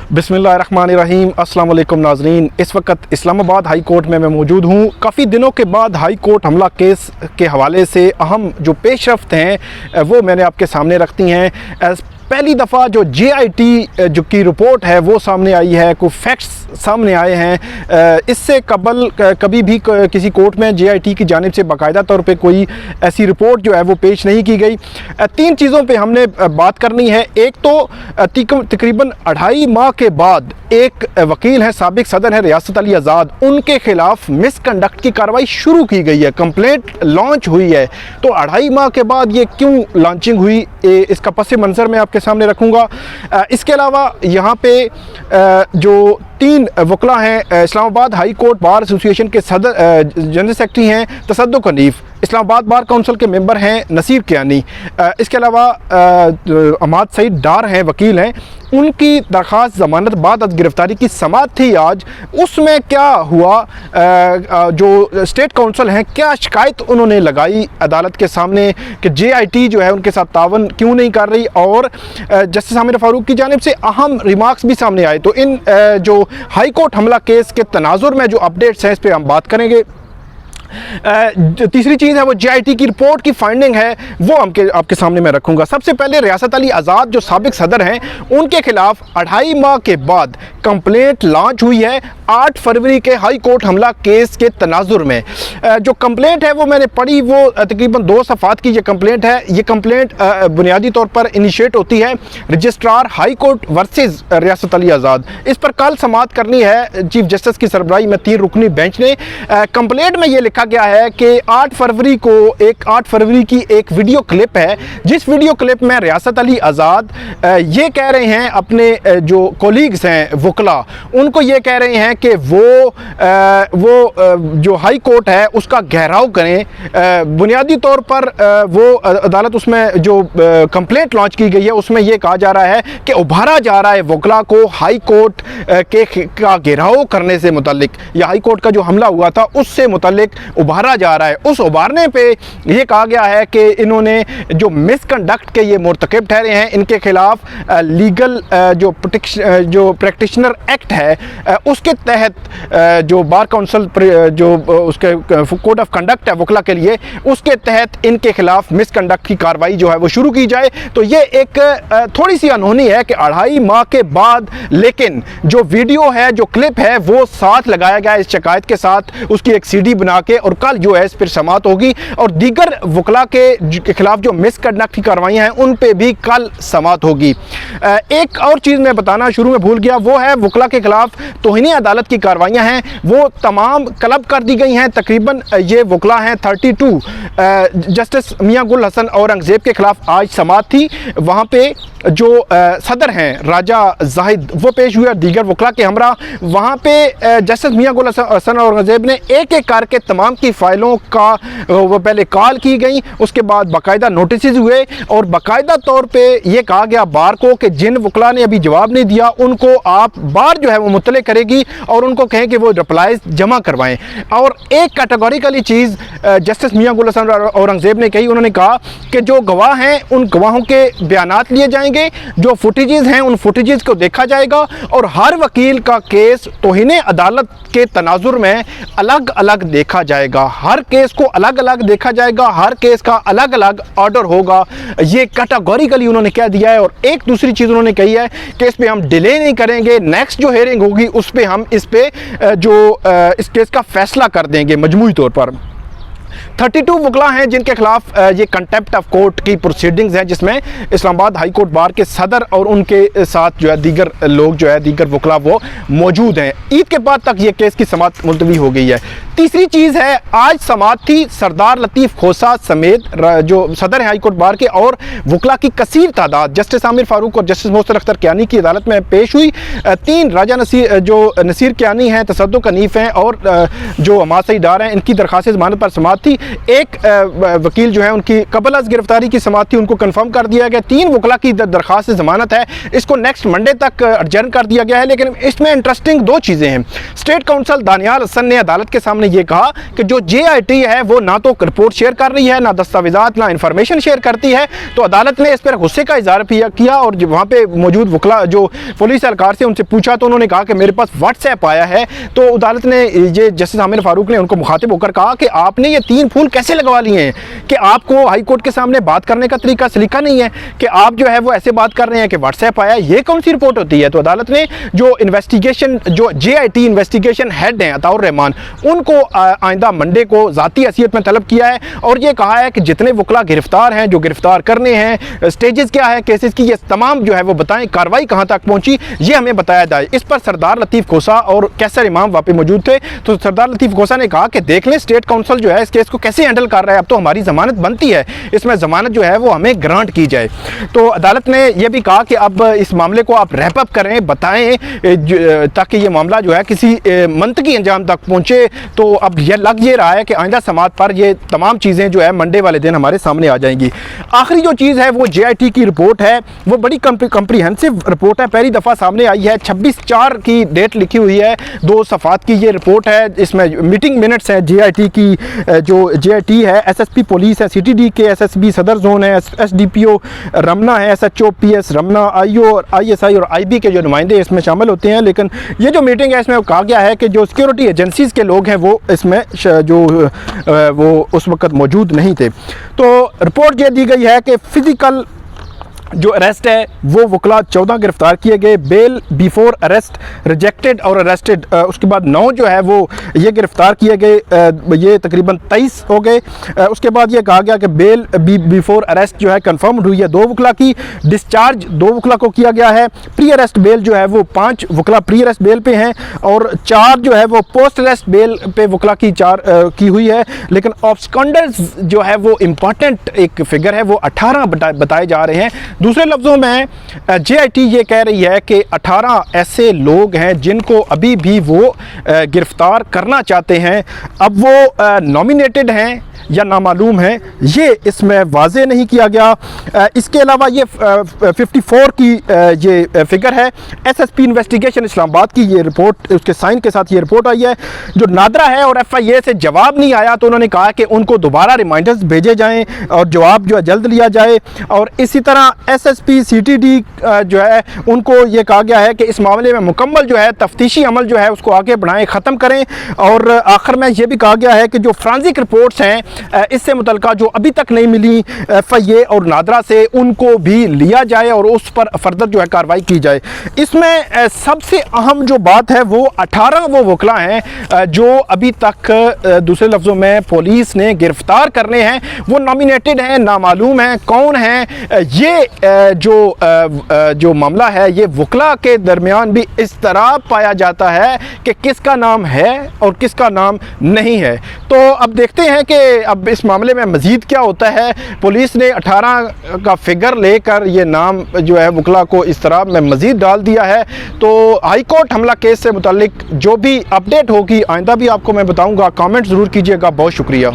बिस्मिल्लाहिर्रहमानिर्रहीम। अस्सलाम वालेकुम नाज़रीन, इस वक्त इस्लामाबाद हाई कोर्ट में मैं मौजूद हूँ। काफ़ी दिनों के बाद हाई कोर्ट हमला केस के हवाले से अहम जो पेशरफ्त हैं वो मैंने आपके सामने रखती हैं। पहली दफ़ा जो JIT जो की रिपोर्ट है वो सामने आई है, कुछ फैक्ट्स सामने आए हैं। इससे कबल कभी भी किसी कोर्ट में JIT की जानिब से बाकायदा तौर पे कोई ऐसी रिपोर्ट जो है वो पेश नहीं की गई। तीन चीज़ों पे हमने बात करनी है। एक तो तकरीबन 2.5 माह के बाद एक वकील हैं, साबिक सदर हैं रियासत अली आज़ाद, उनके ख़िलाफ़ मिसकंडक्ट की कार्रवाई शुरू की गई है, कंप्लेंट लॉन्च हुई है। तो 2.5 माह के बाद ये क्यों लॉन्चिंग हुई, इसका पस मंज़र मैं आपके सामने रखूँगा। इसके अलावा यहाँ पे जो 3 वकला हैं, Islamabad high court bar association के सदर जनरल सेक्रेटरी हैं तसद्दुक हनीफ, इस्लामाबाद बार काउंसिल के मेंबर हैं नसीर कियानी, इसके अलावा अहमद सईद डार हैं, वकील हैं, उनकी दरख्वास्त ज़मानत बाद अज गिरफ्तारी की समाअत थी आज। उसमें क्या हुआ, जो स्टेट काउंसिल हैं क्या शिकायत उन्होंने लगाई अदालत के सामने कि JIT जो है उनके साथ तावन क्यों नहीं कर रही, और जस्टिस आमिर फारूक की जानिब से अहम रिमार्क्स भी सामने आए। तो इन जो हाई कोर्ट हमला केस के तनाजुर में जो अपडेट्स हैं इस पर हम बात करेंगे। तीसरी चीज़ है वो JIT की रिपोर्ट की फाइंडिंग है, वो आपके सामने मैं रखूंगा। सबसे पहले रियासत अली आज़ाद जो साबिक सदर हैं, उनके खिलाफ 2.5 माह के बाद कंप्लेंट लॉन्च हुई है 8 फरवरी के हाई कोर्ट हमला केस के तनाजुर में। जो कंप्लेंट है वो मैंने पढ़ी, वो तकरीबन 2 सफ़ात की ये कंप्लेंट है। ये कंप्लेंट बुनियादी तौर पर इनिशिएट होती है रजिस्ट्रार हाई कोर्ट वर्सेस रियासत अली आज़ाद। इस पर कल समाअत करनी है चीफ जस्टिस की सरबराही में 3 रुकनी बेंच ने। कंप्लेंट में ये लिखा गया है कि 8 फरवरी की एक वीडियो क्लिप है, जिस वीडियो क्लिप में रियासत अली आज़ाद ये कह रहे हैं अपने जो कोलीग्स हैं वकला, उनको ये कह रहे हैं कि वो जो हाई कोर्ट है उसका घेराव करें। बुनियादी तौर पर वो अदालत उसमें जो कंप्लेंट लॉन्च की गई है उसमें ये कहा जा रहा है कि उभारा जा रहा है वकला को हाई कोर्ट का घेराव करने से मुतल्लिक, या हाई कोर्ट का जो हमला हुआ था उससे मुतल्लिक उभारा जा रहा है। उस उभारने पे ये कहा गया है कि इन्होंने जो मिसकंडक्ट के ये मुर्तकिब ठहरे हैं, इनके खिलाफ लीगल जो प्रैक्टिशनर एक्ट है उसके तहत जो बार काउंसिल जो उसके कोड ऑफ कंडक्ट है वकला के लिए, उसके तहत इनके खिलाफ मिसकंडक्ट की कार्रवाई जो है वो शुरू की जाए। तो ये एक थोड़ी सी अनहोनी है कि 2.5 माह के बाद, लेकिन जो वीडियो है जो क्लिप है वो साथ लगाया गया इस शिकायत के साथ, उसकी एक CD बना के, और कल जो है इस पर समाअत होगी और दीगर वकला के खिलाफ जो मिसकंडक्ट की कार्रवाइयाँ हैं उन पे भी कल समाअत होगी। एक और चीज़ मैं बताना शुरू में भूल गया, वो है वकला के खिलाफ तौहीन अदालत की कार्रवाइयाँ हैं वो तमाम क्लब कर दी गई हैं। तकरीबन ये वकला हैं 32। जस्टिस मियां गुल हसन औरंगज़ेब के खिलाफ आज समाअत थी, वहाँ पे जो सदर हैं राजा जाहिद वो पेश हुए, दीगर वकला के हमरा। वहाँ पे जस्टिस मियां गुल हसन औरंगज़ेब ने एक एक करके तमाम की फ़ाइलों का वो पहले कॉल की गई, उसके बाद बाकायदा नोटिस हुए और बाकायदा तौर पे ये कहा गया बार को कि जिन वकला ने अभी जवाब नहीं दिया उनको आप बार जो है वो मुतले करेगी और उनको कहें कि वो रिप्लाईज जमा करवाएं। और एक कैटेगोरिकली चीज़ जस्टिस मियां गुल हसन औरंगज़ेब ने कही, उन्होंने कहा कि जो गवाह हैं उन गवाहों के बयानात लिए जाएंगे, जो फुटेजेस हैं उन फुटेजेस को देखा जाएगा और हर वकील का केस तौहीन अदालत के तनाजुर में अलग अलग देखा जाएगा, हर केस को अलग अलग देखा जाएगा, हर केस का अलग अलग ऑर्डर होगा। ये कैटेगोरिकली उन्होंने कह दिया है। और एक दूसरी चीज़ उन्होंने कही है कि इस पर हम डिले नहीं करेंगे, नेक्स्ट जो हेयरिंग होगी उस पर हम इस केस का फैसला कर देंगे मजमूई तौर पर। 32 वकला हैं जिनके खिलाफ ये कंटेम्प्ट ऑफ कोर्ट की प्रोसीडिंग्स हैं, जिसमें इस्लामाबाद हाई कोर्ट बार के सदर और उनके साथ जो है दीगर लोग जो है दीगर वकला वो मौजूद हैं। ईद के बाद तक ये केस की समाअत मुलतवी हो गई है। तीसरी चीज़ है, आज समाअत थी सरदार लतीफ़ खोसा समेत जो सदर है हाई कोर्ट बार के और वकला की कसीर तादाद जस्टिस आमिर फारूक और जस्टिस मोहसिन अख्तर कियानी की अदालत में पेश हुई। 3 राजा नसीर कियानी हैं, तसद्दुक हनीफ हैं और जो अहमद सईद डार हैं, इनकी दरख्वास्त ज़मानत पर समाअत थी। एक वकील जो है उनकी कबल अज गिरफ्तारी की समाअत थी, उनको कंफर्म कर दिया गया। 3 वकला की दरख्वास्त ज़मानत है, इसको नेक्स्ट मंडे तक एडजर्न कर दिया गया है। लेकिन इसमें इंटरेस्टिंग 2 चीज़ें हैं। स्टेट काउंसिल दानियाल हसन ने अदालत के सामने ने ये कहा कि जो JIT है वो ना तो रिपोर्ट शेयर कर रही है, ना दस्तावेजात, ना इंफॉर्मेशन शेयर करती है। तो अदालत ने इस पर गुस्से का इजहार किया और वहाँ पे मौजूद वकला जो पुलिस एहलकार से उनसे पूछा तो उन्होंने कहा कि मेरे पास व्हाट्सएप आया है। तो अदालत ने ये जस्टिस आमिर फारूक ने उनको मुखातिब होकर कहा कि आपने ये 3 फूल कैसे लगवा लिए हैं कि आपको हाई कोर्ट के सामने बात करने का तरीका सलीका नहीं है कि आप जो है वो ऐसे बात कर रहे हैं कि व्हाट्सएप आया, ये कौन सी रिपोर्ट होती है। तो अदालत ने जो इन्वेस्टिगेशन जो JIT इन्वेस्टिगेशन हेड हैं अताउर रहमान, उनको आइंदा मंडे को ज़ाती हैसियत में तलब किया है और ये कहा है कि जितने वकला गिरफ्तार हैं, जो गिरफ्तार करने हैं, स्टेजेस क्या है केसेस की, ये तमाम जो है वो बताएं, कार्रवाई कहाँ तक पहुंची ये हमें बताया जाए। इस पर सरदार लतीफ़ खोसा और कैसर इमाम वहाँ पे मौजूद थे। तो सरदार लतीफ़ खोसा ने कहा कि देख लें स्टेट काउंसिल जो है इस केस को कैसे हैंडल कर रहा है, अब तो हमारी ज़मानत बनती है, इसमें ज़मानत जो है वो हमें ग्रांट की जाए। तो अदालत ने यह भी कहा कि अब इस मामले को आप रैप अप करें, बताएं ताकि ये मामला जो है किसी मंतकी अंजाम तक पहुँचे। तो अब यह लग ये रहा है कि आइंदा समात पर ये तमाम चीज़ें जो है मंडे वाले दिन हमारे सामने आ जाएंगी। आखिरी जो चीज़ है वो JIT की रिपोर्ट है, वो बड़ी कम्प्रीहेंसिव रिपोर्ट है, पहली दफ़ा सामने आई है, 26/4 की डेट लिखी हुई है, 2 सफ़ात की ये रिपोर्ट है। इसमें मीटिंग मिनट्स है JIT की, जो JIT है SSP पुलिस है, CTD के SSB सदर जोन है, SDPO रमना है, SHO PS रमना, IO और ISI और IB के जो नुमाइंदे इसमें शामिल होते हैं। लेकिन ये जो मीटिंग है इसमें कहा गया है कि जो सिक्योरिटी एजेंसीज़ के लोग हैं वो इसमें जो वो उस वक्त मौजूद नहीं थे। तो रिपोर्ट ये दी गई है कि फिज़िकल जो अरेस्ट है वो वकला 14 गिरफ्तार किए गए, बेल बिफोर अरेस्ट रिजेक्टेड और अरेस्टेड उसके बाद 9 जो है वो ये गिरफ्तार किए गए, ये तकरीबन 23 हो गए। उसके बाद ये कहा गया कि बेल बिफोर अरेस्ट जो है कंफर्म हुई है 2 वकला की, डिस्चार्ज 2 वकला को किया गया है, प्री अरेस्ट बेल जो है वो 5 वकला प्री अरेस्ट बेल पे हैं और 4 जो है वो पोस्ट अरेस्ट बेल पे वकला की 4 की हुई है। लेकिन ऑब्सकॉन्डर्स जो है वो इम्पॉर्टेंट एक फिगर है, वो 18 बताए जा रहे हैं। दूसरे लफ्ज़ों में JIT ये कह रही है कि 18 ऐसे लोग हैं जिनको अभी भी वो गिरफ्तार करना चाहते हैं। अब वो नॉमिनेटेड हैं या नामालूम है ये इसमें वाज़े नहीं किया गया। इसके अलावा ये 54 की ये फिगर है, SSP इन्वेस्टिगेशन इस्लामाबाद की ये रिपोर्ट, उसके साइन के साथ ये रिपोर्ट आई है। जो नादरा है और FIA से जवाब नहीं आया तो उन्होंने कहा कि उनको दोबारा रिमाइंडर्स भेजे जाएं और जवाब जो है जल्द लिया जाए। और इसी तरह SSP CTD जो है उनको ये कहा गया है कि इस मामले में मुकम्मल जो है तफ्तीशी अमल जो है उसको आगे बढ़ाएं, ख़त्म करें। और आखिर में ये भी कहा गया है कि जो फ्रांसिक रिपोर्ट्स हैं इससे मुतल्लिका जो अभी तक नहीं मिली FIA और नादरा से, उनको भी लिया जाए और उस पर फर्दर जो है कार्रवाई की जाए। इसमें सबसे अहम जो बात है वो 18 वो वकला हैं जो अभी तक दूसरे लफ्ज़ों में पुलिस ने गिरफ्तार करने हैं, वो नॉमिनेटेड हैं, नामालूम हैं कौन हैं। ये जो मामला है ये वकला के दरमियान भी इस तरह पाया जाता है कि किसका नाम है और किसका नाम नहीं है। तो अब देखते हैं कि अब इस मामले में मज़ीद क्या होता है। पुलिस ने 18 का फिगर लेकर ये नाम जो है वकला को इस तरह में मज़ीद डाल दिया है। तो हाई कोर्ट हमला केस से मुताल्लिक जो भी अपडेट होगी आइंदा भी आपको मैं बताऊंगा। कमेंट ज़रूर कीजिएगा। बहुत शुक्रिया।